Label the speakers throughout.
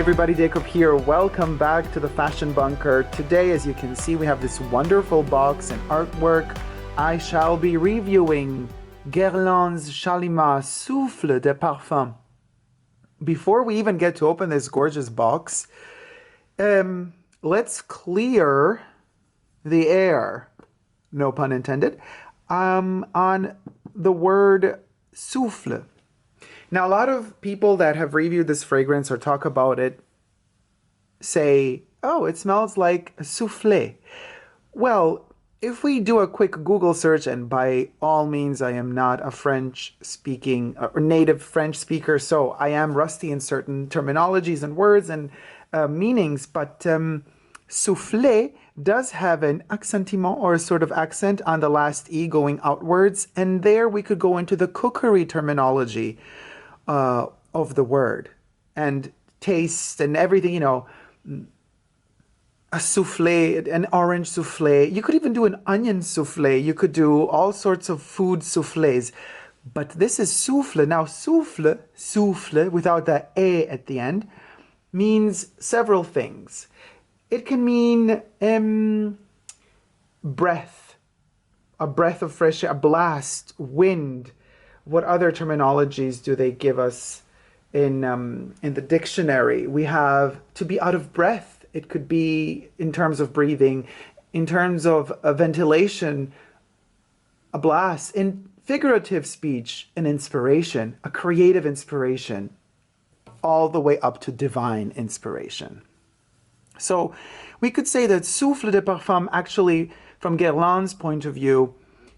Speaker 1: everybody, Dacob here. Welcome back to the Fashion Bunker. Today, as you can see, we have this wonderful box and artwork. I shall be reviewing Guerlain's SHALIMAR Souffle de Parfum. Before we even get to open this gorgeous box, let's clear the air, no pun intended, on the word souffle. Now, a lot of people that have reviewed this fragrance or talk about it say, oh, it smells like a souffle. Well, if we do a quick Google search, and by all means, I am not a French-speaking or native French speaker, so I am rusty in certain terminologies and words and meanings, but souffle does have an accentiment or a sort of accent on the last E going outwards, and there we could go into the cookery terminology of the word and taste and everything, you know, a souffle, an orange souffle. You could even do an onion souffle. You could do all sorts of food souffles. But this is souffle. Now, souffle, without the A at the end, means several things. It can mean breath, a breath of fresh air, a blast, wind. What other terminologies do they give us in the dictionary? We have to be out of breath. It could be in terms of breathing, in terms of a ventilation, a blast, in figurative speech, an inspiration, a creative inspiration, all the way up to divine inspiration. So we could say that souffle de parfum actually, from Guerlain's point of view,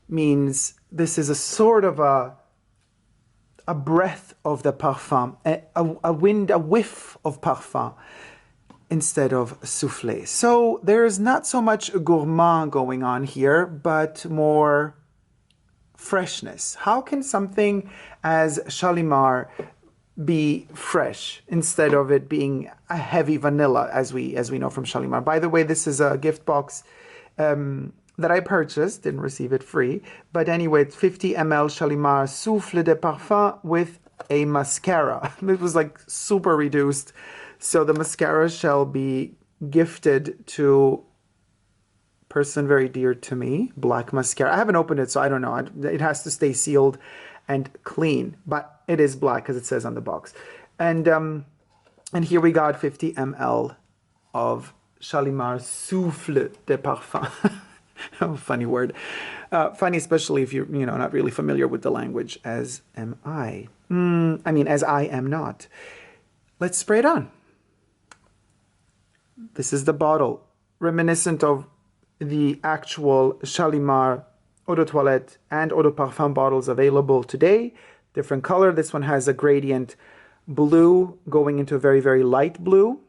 Speaker 1: means this is a sort of a breath of the parfum, a wind, a whiff of parfum instead of souffle. So there's not so much gourmand going on here, but more freshness. How can something as Shalimar be fresh instead of it being a heavy vanilla, as we know from Shalimar? By the way, this is a gift box that I purchased, didn't receive it free. But anyway, it's 50 ml Shalimar Souffle de Parfum with a mascara. It was like super reduced. So the mascara shall be gifted to a person very dear to me, black mascara. I haven't opened it, so I don't know. It has to stay sealed and clean, but it is black because it says on the box. And here we got 50 ml of Shalimar Souffle de Parfum. Oh, funny word. Funny, especially if you're, not really familiar with the language, as am I. As I am not. Let's spray it on. This is the bottle, reminiscent of the actual Shalimar Eau de Toilette and Eau de Parfum bottles available today. Different color. This one has a gradient blue going into a very, very light blue.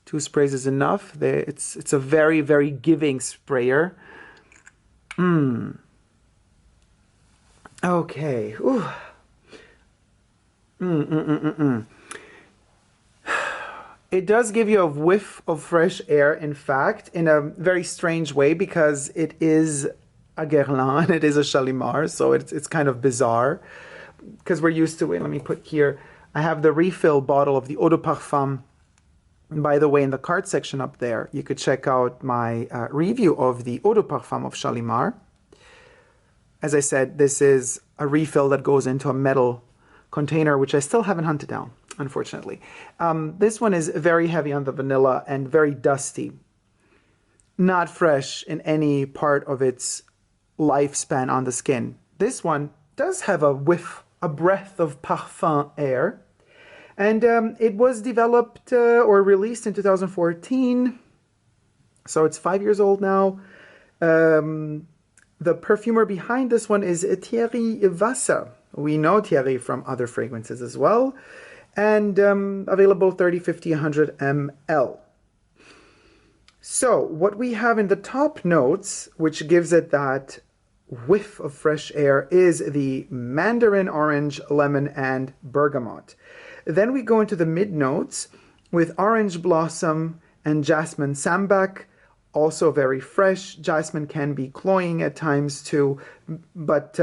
Speaker 1: 2 sprays is enough. It's a very, very giving sprayer. Okay. Ooh. It does give you a whiff of fresh air, in fact, in a very strange way, because it is a Guerlain, it is a Shalimar, so it's kind of bizarre, because we're used to it. Let me put here, I have the refill bottle of the Eau de Parfum. And by the way, in the card section up there, you could check out my review of the Eau de Parfum of Shalimar. As I said, this is a refill that goes into a metal container, which I still haven't hunted down, unfortunately. This one is very heavy on the vanilla and very dusty. Not fresh in any part of its lifespan on the skin. This one does have a whiff, a breath of parfum air. And it was developed or released in 2014, so it's 5 years old now. The perfumer behind this one is Thierry Vassa. We know Thierry from other fragrances as well. And available 30, 50, 100 ml. So what we have in the top notes, which gives it that whiff of fresh air, is the mandarin orange, lemon, and bergamot. Then we go into the mid notes with orange blossom and jasmine sambac, also very fresh. Jasmine can be cloying at times too, but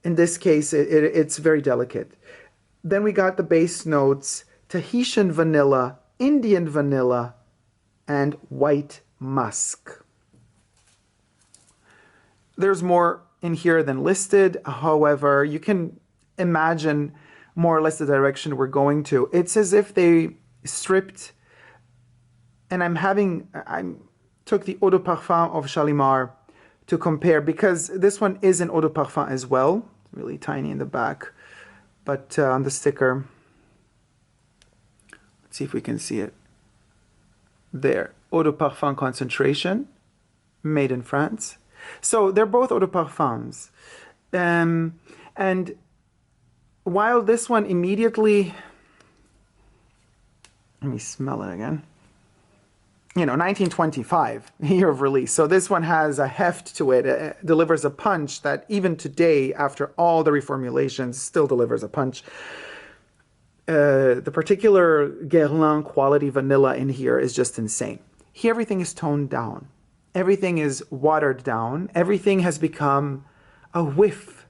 Speaker 1: in this case, it's very delicate. Then we got the base notes, Tahitian vanilla, Indian vanilla, and white musk. There's more in here than listed. However, you can imagine more or less the direction we're going to. It's as if they stripped, and I took the eau de parfum of Shalimar to compare, because this one is an eau de parfum as well. It's really tiny in the back, but on the sticker, let's see if we can see it. There, eau de parfum concentration, made in France. So they're both eau de parfums. And while this one immediately, let me smell it again. 1925, year of release. So this one has a heft to it. It delivers a punch that even today, after all the reformulations, still delivers a punch. The particular Guerlain quality vanilla in here is just insane. Here everything is toned down. Everything is watered down. Everything has become a whiff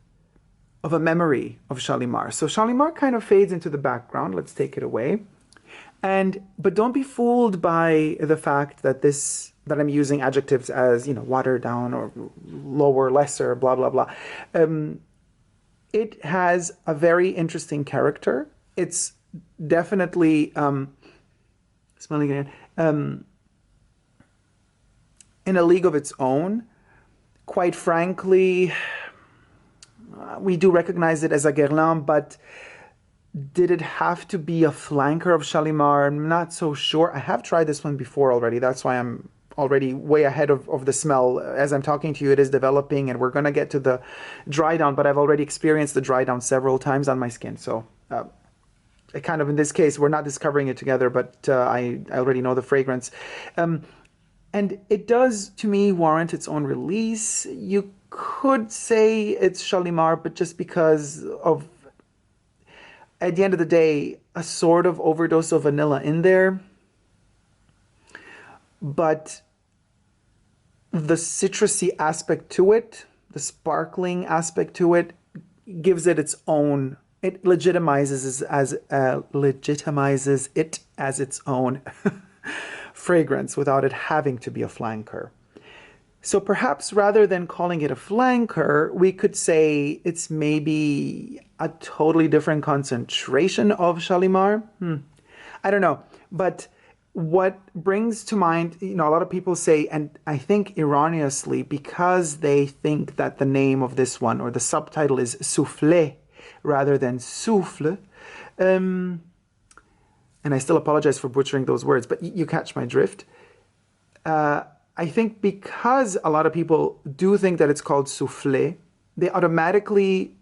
Speaker 1: of a memory of Shalimar. So Shalimar kind of fades into the background. Let's take it away. But don't be fooled by the fact that I'm using adjectives as, watered down or lower, lesser, blah, blah, blah. It has a very interesting character. It's definitely, smelling again, in a league of its own. Quite frankly, we do recognize it as a Guerlain, but did it have to be a flanker of Shalimar? I'm not so sure. I have tried this one before already. That's why I'm already way ahead of the smell. As I'm talking to you, it is developing, and we're going to get to the dry down, but I've already experienced the dry down several times on my skin. So kind of in this case, we're not discovering it together, but I already know the fragrance. And it does, to me, warrant its own release. You could say it's Shalimar, but just because of, at the end of the day, a sort of overdose of vanilla in there. But the citrusy aspect to it, the sparkling aspect to it, gives it its own. It legitimizes it as its own fragrance without it having to be a flanker. So perhaps rather than calling it a flanker, we could say it's maybe a totally different concentration of Shalimar. I don't know. But what brings to mind, a lot of people say, and I think erroneously, because they think that the name of this one or the subtitle is Souffle rather than Souffle. And I still apologize for butchering those words, but you catch my drift. I think because a lot of people do think that it's called souffle, they automatically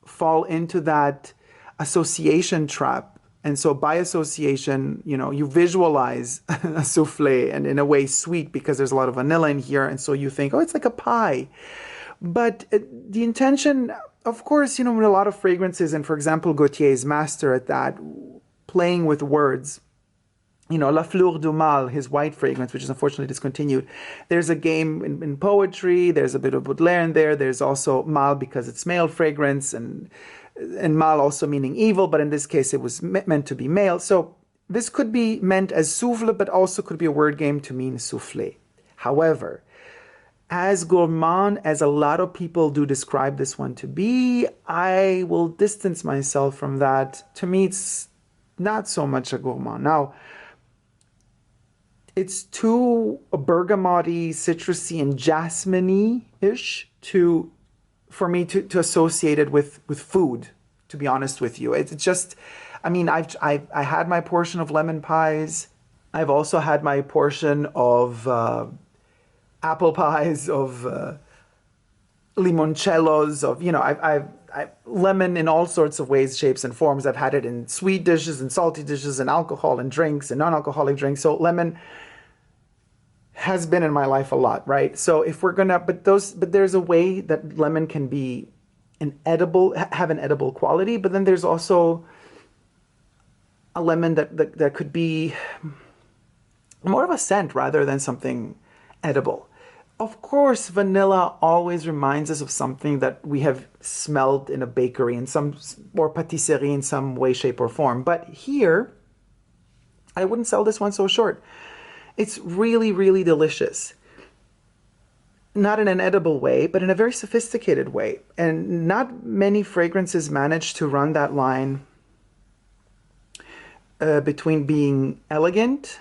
Speaker 1: fall into that association trap. And so by association, you visualize a souffle, and in a way sweet, because there's a lot of vanilla in here. And so you think, oh, it's like a pie. But the intention, of course, with a lot of fragrances, and for example, Gaultier is master at that, playing with words. La Fleur du Mal, his white fragrance, which is unfortunately discontinued. There's a game in poetry. There's a bit of Baudelaire in there. There's also Mal because it's male fragrance, and Mal also meaning evil, but in this case it was meant to be male. So this could be meant as souffle, but also could be a word game to mean souffle. However, as gourmand as a lot of people do describe this one to be, I will distance myself from that. To me, it's not so much a gourmand. Now, it's too bergamot-y, citrusy, and jasmine-y-ish for me to associate it with food, to be honest with you. It's just, I had my portion of lemon pies. I've also had my portion of apple pies, of limoncellos, of, I've lemon in all sorts of ways, shapes, and forms. I've had it in sweet dishes and salty dishes and alcohol and drinks and non-alcoholic drinks. So lemon has been in my life a lot, right? So if we're gonna, but there's a way that lemon can be have an edible quality, but then there's also a lemon that could be more of a scent rather than something edible. Of course, vanilla always reminds us of something that we have smelled in a bakery or patisserie in some way, shape, or form. But here, I wouldn't sell this one so short. It's really, really delicious. Not in an edible way, but in a very sophisticated way. And not many fragrances manage to run that line between being elegant,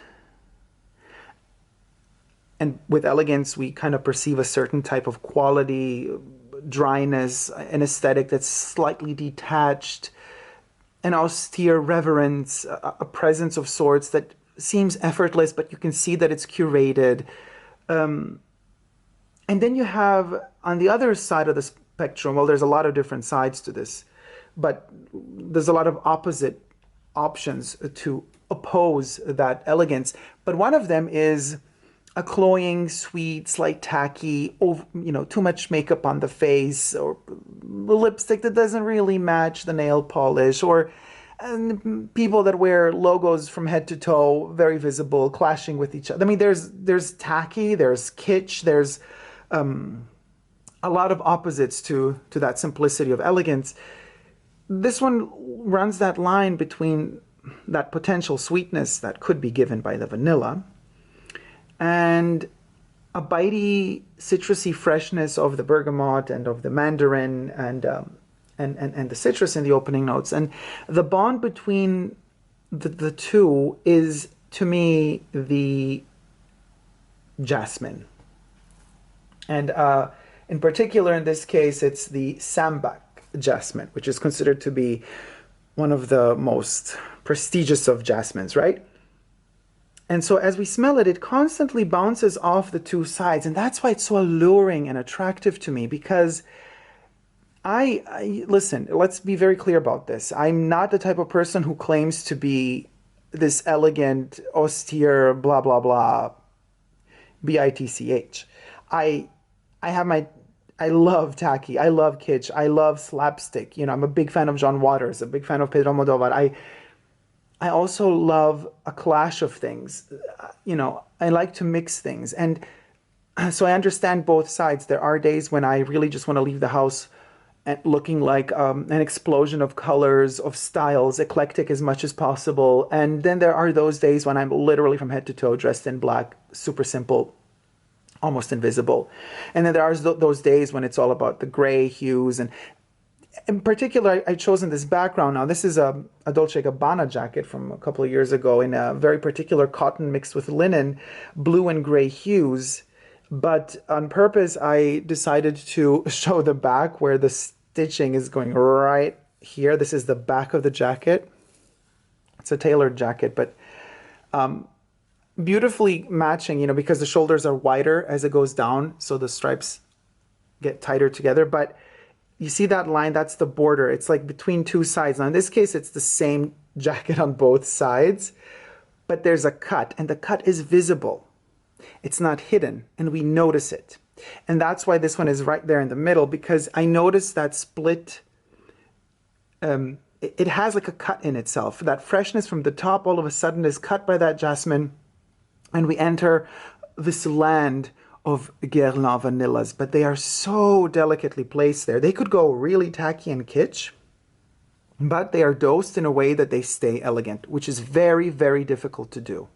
Speaker 1: and with elegance we kind of perceive a certain type of quality, dryness, an aesthetic that's slightly detached, an austere reverence, a presence of sorts that seems effortless, but you can see that it's curated. And then you have, on the other side of the spectrum, well, there's a lot of different sides to this, but there's a lot of opposite options to oppose that elegance. But one of them is a cloying, sweet, slight tacky, too much makeup on the face, or lipstick that doesn't really match the nail polish, or people that wear logos from head to toe, very visible, clashing with each other. I mean, there's tacky, there's kitsch, there's a lot of opposites to that simplicity of elegance. This one runs that line between that potential sweetness that could be given by the vanilla and a bitey, citrusy freshness of the bergamot and of the mandarin and the citrus in the opening notes. And the bond between the two is, to me, the jasmine. And in particular, in this case, it's the sambac jasmine, which is considered to be one of the most prestigious of jasmines, right? And so as we smell it, it constantly bounces off the two sides. And that's why it's so alluring and attractive to me, because listen, let's be very clear about this. I'm not the type of person who claims to be this elegant, austere, blah, blah, blah, bitch. I love tacky, I love kitsch, I love slapstick. I'm a big fan of John Waters, a big fan of Pedro Almodóvar. I also love a clash of things. I like to mix things. And so I understand both sides. There are days when I really just want to leave the house looking like an explosion of colors, of styles, eclectic as much as possible. And then there are those days when I'm literally from head to toe dressed in black, super simple, almost invisible. And then there are those days when it's all about the gray hues. And in particular, I've chosen this background. Now, this is a Dolce & Gabbana jacket from a couple of years ago in a very particular cotton mixed with linen, blue and gray hues. But on purpose, I decided to show the back where the stitching is going right here. This is the back of the jacket. It's a tailored jacket, but beautifully matching, because the shoulders are wider as it goes down, so the stripes get tighter together. But you see that line, that's the border. It's like between two sides. Now, in this case, it's the same jacket on both sides, but there's a cut, and the cut is visible. It's not hidden, and we notice it. And that's why this one is right there in the middle, because I noticed that split. It has like a cut in itself. That freshness from the top all of a sudden is cut by that jasmine, and we enter this land of Guerlain vanillas, but they are so delicately placed there. They could go really tacky and kitsch, but they are dosed in a way that they stay elegant, which is very, very difficult to do,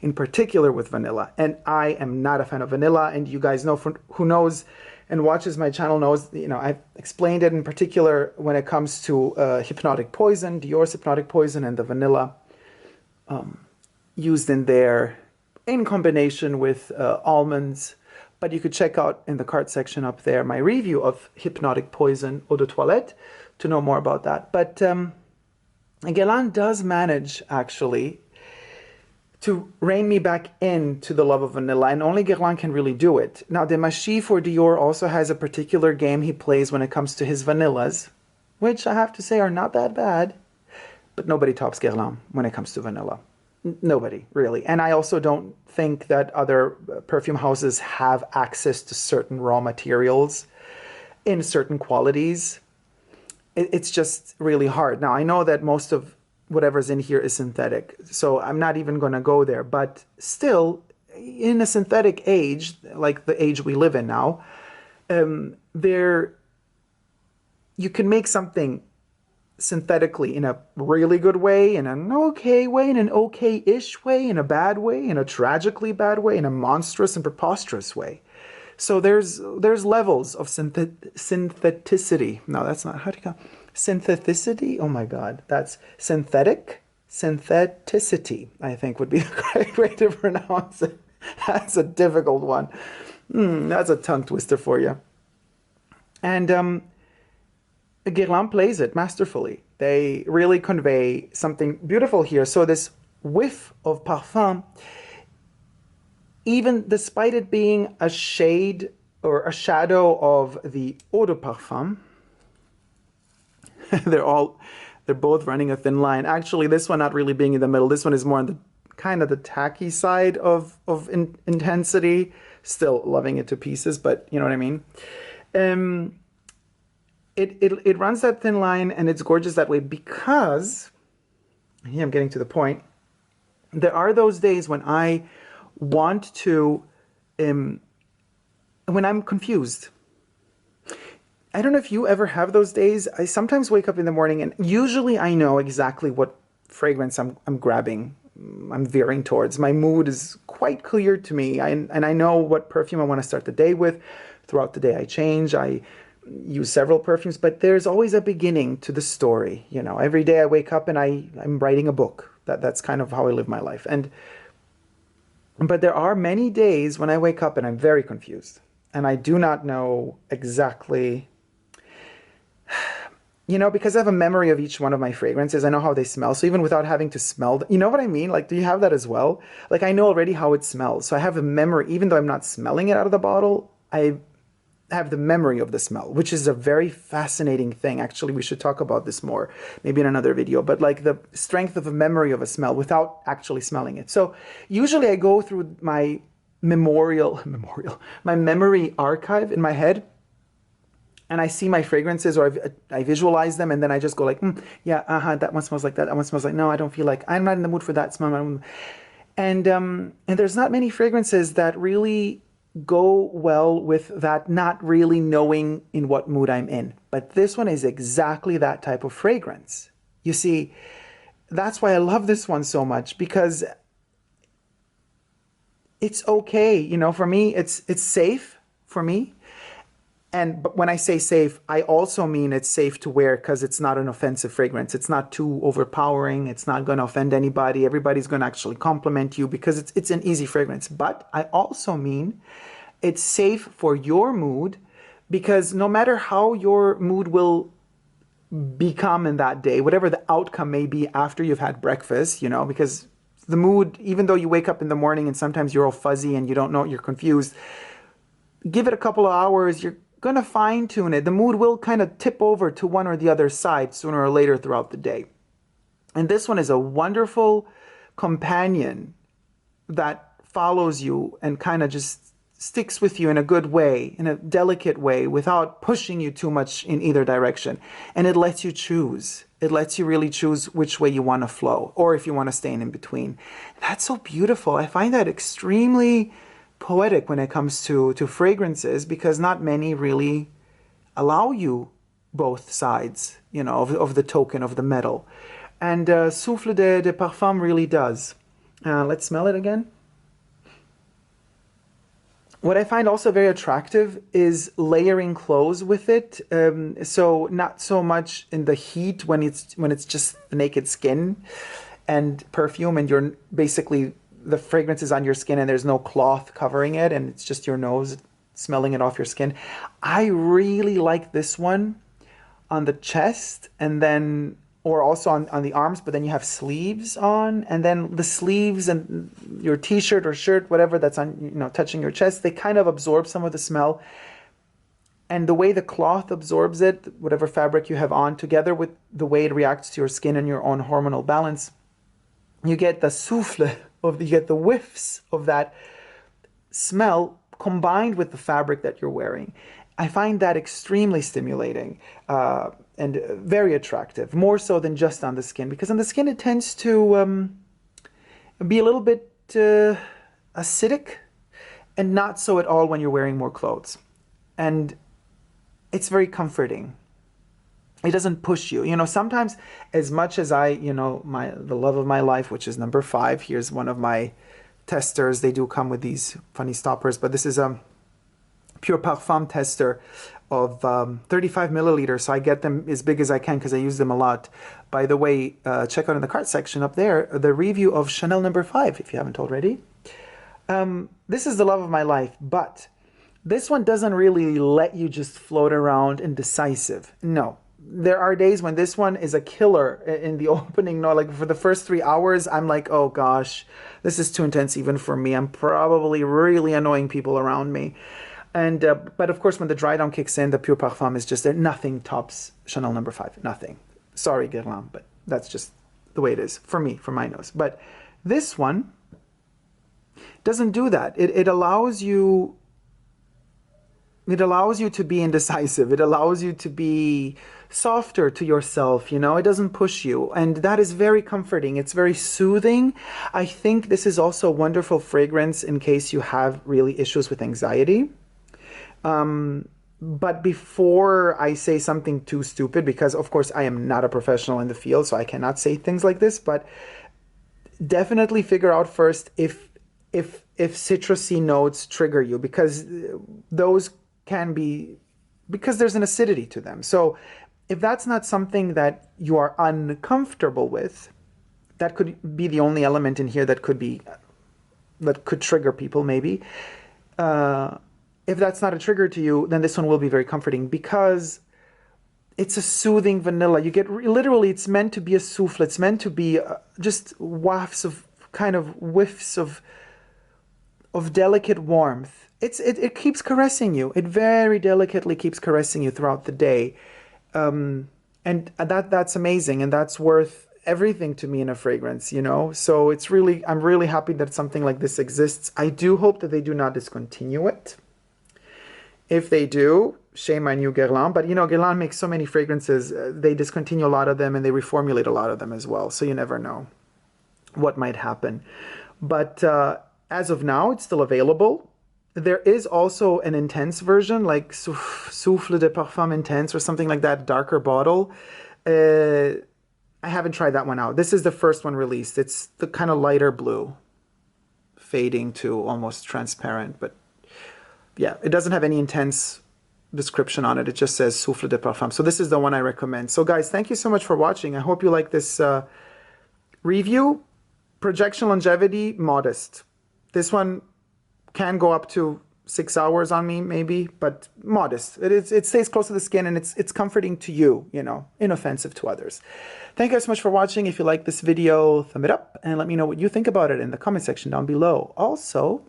Speaker 1: in particular with vanilla. And I am not a fan of vanilla, and you guys know, who knows and watches my channel knows, I've explained it in particular when it comes to Hypnotic Poison, Dior's Hypnotic Poison, and the vanilla used in there in combination with almonds. But you could check out in the cart section up there my review of Hypnotic Poison Eau de Toilette to know more about that. But Guerlain does manage, actually, to rein me back into the love of vanilla, and only Guerlain can really do it. Now, Demachy for Dior also has a particular game he plays when it comes to his vanillas, which I have to say are not that bad, but nobody tops Guerlain when it comes to vanilla. Nobody, really. And I also don't think that other perfume houses have access to certain raw materials in certain qualities. It's just really hard. Now, I know that most of whatever's in here is synthetic, so I'm not even going to go there. But still, in a synthetic age, like the age we live in now, you can make something synthetically in a really good way, in an okay way, in an okay-ish way, in a bad way, in a tragically bad way, in a monstrous and preposterous way. So there's levels of syntheticity. No, that's not, how do you call syntheticity? Oh my God, that's syntheticity, I think would be the correct way to pronounce it. That's a difficult one. That's a tongue twister for you. And Guerlain plays it masterfully. They really convey something beautiful here. So this whiff of parfum, even despite it being a shade or a shadow of the eau de parfum, they're both running a thin line. Actually, this one not really being in the middle. This one is more on the kind of the tacky side of intensity. Still loving it to pieces, but you know what I mean. It runs that thin line, and it's gorgeous that way because, here I'm getting to the point, there are those days when I want to, when I'm confused. I don't know if you ever have those days. I sometimes wake up in the morning and usually I know exactly what fragrance I'm grabbing, I'm veering towards. My mood is quite clear to me, and I know what perfume I want to start the day with. Throughout the day I change, I use several perfumes, but there's always a beginning to the story. You know, every day I wake up and I'm writing a book. That's kind of how I live my life. But there are many days when I wake up and I'm very confused and I do not know exactly, you know, because I have a memory of each one of my fragrances. I know how they smell. So even without having to smell, you know what I mean? Like, do you have that as well? Like, I know already how it smells. So I have a memory, even though I'm not smelling it out of the bottle, I have the memory of the smell, which is a very fascinating thing. Actually, we should talk about this more, maybe in another video, but like the strength of a memory of a smell without actually smelling it. So usually I go through my memory archive in my head, and I see my fragrances, or I visualize them, and then I just go like, yeah, that one smells like that. That one smells like, no, I don't feel like, I'm not in the mood for that smell. And there's not many fragrances that really go well with that, not really knowing in what mood I'm in. But this one is exactly that type of fragrance. You see, that's why I love this one so much, because it's okay. You know, for me, it's safe for me. But when I say safe, I also mean it's safe to wear because it's not an offensive fragrance. It's not too overpowering. It's not going to offend anybody. Everybody's going to actually compliment you because it's an easy fragrance. But I also mean it's safe for your mood, because no matter how your mood will become in that day, whatever the outcome may be after you've had breakfast, you know, because the mood, even though you wake up in the morning and sometimes you're all fuzzy and you don't know, you're confused, give it a couple of hours, you're going to fine tune it. The mood will kind of tip over to one or the other side sooner or later throughout the day. And this one is a wonderful companion that follows you and kind of just sticks with you in a good way, in a delicate way, without pushing you too much in either direction. And it lets you choose. It lets you really choose which way you want to flow, or if you want to stay in between. That's so beautiful. I find that extremely poetic when it comes to fragrances, because not many really allow you both sides, you know, of the token, of the metal. And Souffle de Parfum really does. Let's smell it again. What I find also very attractive is layering clothes with it. So not so much in the heat when it's just the naked skin and perfume, and you're basically, the fragrance is on your skin and there's no cloth covering it and it's just your nose smelling it off your skin. I really like this one on the chest, and then, or also on the arms, but then you have sleeves on, and then the sleeves and your t-shirt or shirt, whatever that's on, you know, touching your chest, they kind of absorb some of the smell. And the way the cloth absorbs it, whatever fabric you have on, together with the way it reacts to your skin and your own hormonal balance, you get the souffle you get the whiffs of that smell combined with the fabric that you're wearing. I find that extremely stimulating and very attractive, more so than just on the skin, because on the skin it tends to be a little bit acidic, and not so at all when you're wearing more clothes. And it's very comforting. It doesn't push you. You know, sometimes as much as the love of my life, which is number 5, here's one of my testers. They do come with these funny stoppers, but this is a pure parfum tester of 35 milliliters. So I get them as big as I can because I use them a lot. By the way, check out in the cart section up there, the review of Chanel number 5, if you haven't already. This is the love of my life, but this one doesn't really let you just float around indecisive. No. There are days when this one is a killer in the opening. No, like for the first 3 hours, I'm like, oh gosh, this is too intense even for me. I'm probably really annoying people around me. And but of course, when the dry down kicks in, the pure parfum is just there. Nothing tops Chanel number 5. Nothing. Sorry, Guerlain, but that's just the way it is for me, for my nose. But this one doesn't do that. It allows you. It allows you to be indecisive. It allows you to be softer to yourself, you know. It doesn't push you. And that is very comforting. It's very soothing. I think this is also a wonderful fragrance in case you have really issues with anxiety. But before I say something too stupid, because of course I am not a professional in the field, so I cannot say things like this, but definitely figure out first if citrusy notes trigger you, because those can be, because there's an acidity to them. So if that's not something that you are uncomfortable with, that could be the only element in here that could trigger people maybe. If that's not a trigger to you, then this one will be very comforting because it's a soothing vanilla. You get literally, it's meant to be a souffle. It's meant to be just wafts of kind of whiffs of delicate warmth. It keeps caressing you. It very delicately keeps caressing you throughout the day. And that's amazing. And that's worth everything to me in a fragrance, you know? So I'm really happy that something like this exists. I do hope that they do not discontinue it. If they do, shame on you, Guerlain. But, you know, Guerlain makes so many fragrances. They discontinue a lot of them and they reformulate a lot of them as well. So you never know what might happen. But as of now, it's still available. There is also an intense version, like Souffle de Parfum Intense or something like that, darker bottle. I haven't tried that one out. This is the first one released. It's the kind of lighter blue, fading to almost transparent. But yeah, it doesn't have any intense description on it. It just says Souffle de Parfum. So this is the one I recommend. So guys, thank you so much for watching. I hope you like this review. Projection longevity, modest. This one can go up to 6 hours on me, maybe, but modest. It stays close to the skin and it's comforting to you, you know, inoffensive to others. Thank you guys so much for watching. If you like this video, thumb it up and let me know what you think about it in the comment section down below. Also,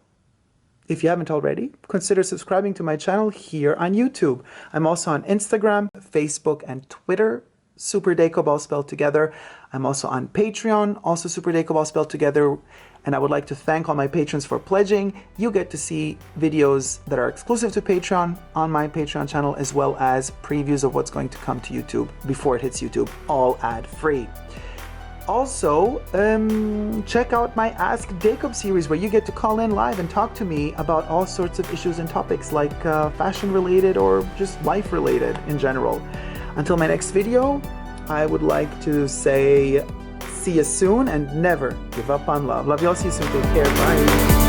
Speaker 1: if you haven't already, consider subscribing to my channel here on YouTube. I'm also on Instagram, Facebook, and Twitter. Super Dacob, all spelled together. I'm also on Patreon, also Super Dacob, all spelled together. And I would like to thank all my patrons for pledging. You get to see videos that are exclusive to Patreon on my Patreon channel, as well as previews of what's going to come to YouTube before it hits YouTube, all ad-free. Also, check out my Ask Dacob series, where you get to call in live and talk to me about all sorts of issues and topics, like fashion-related or just life-related in general. Until my next video, I would like to say see you soon and never give up on love. Love y'all. See you soon. Take care. Bye.